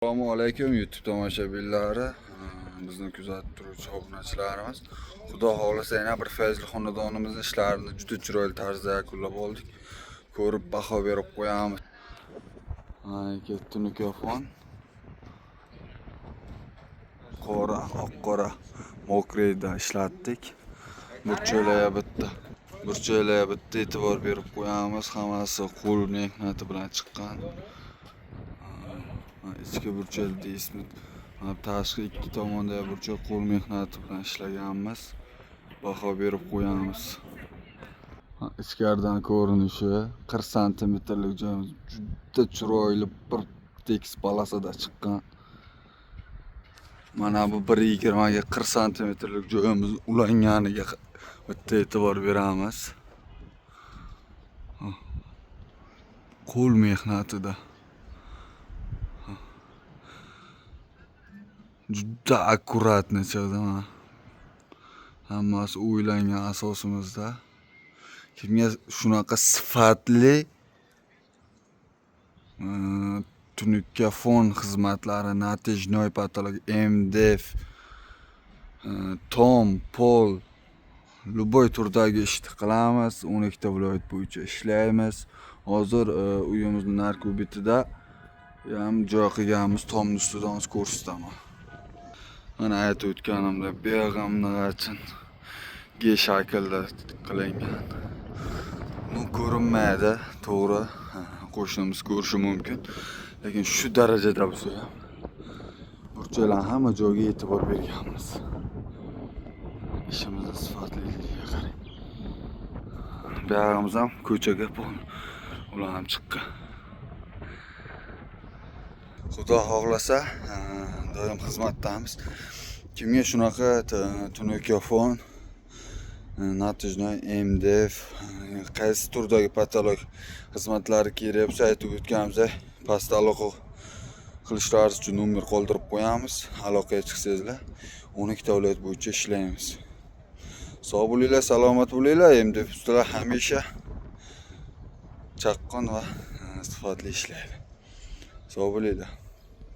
Assalomu alaykum YouTube tomoshabinlari. Bizni kuzatib turuvchi obunachilarimiz. Xudo xohlasa yana bir fayzli xonadonimizning ishlarini juda chiroyli tarzda yakunlab oldik. Ko'rib baho berib qo'yamiz. Tunuka qora, oq-qora mokreyda ishlatdik. Burchaklarga bitta e'tibor berib qo'yamiz. Hammasi qo'l mehnati bilan chiqqan. İchki burchak deysizmi? Tashqi ikki tomonda burchak qo'l mehnati bilan ishlaganmiz. Baho berib qo'yamiz. Ichkaridan ko'rinishi 40 santimetrlik joyimiz juda chiroyli bir tekis polosada chiqqan. Mana bu 1.20 ga 40 santimetrlik joyimiz ulanganiga bitta e'tibor beramiz. Qo'l mehnatida juda akkuratni chiqdi. Hammasi o'ylangan asosimizda. Kimga shunaqa sifatli tunuka fon xizmatlari, natijnoy patolog, MDF, tom, pol, любой turdagi ishni qilamiz. 12 ta viloyat bo'yicha ishlaymiz. Hozir uyimizning narki bitida ham joy qilganmiz, tomni ustidan ko'rsataman. Mana aytib o'tganimdek, beg'amlig'achin G shaklda qilingan. Bu ko'rinmaydi, to'g'ri. Qo'shnimiz ko'rishi mumkin. Lekin shu darajada bo'lsa ham burchaklar hamma joyga e'tibor berganmiz. İşimizin sifatliligiga qarang. Buyog'imiz ham ko'chaga ular ham chiqqan. Xudo xohlasa doim xizmatdamiz. Kimga shunaqa tunuka fon, natijnoy, MDF, qaysi turdagi patolog xizmatlari kerak bo'lsa aytib o'tganimizdek pastda aloqa qilishlaringiz uchun nomer qoldirib qo'yamiz. Aloqaga chiqsangizlar 12 ta viloyat bo'yicha ishlaymiz. Sog' bo'linglar, salomat bo'linglar. MDF ustalar hamisha chaqqon va sifatli ishlaydi. Sog' bo'linglar.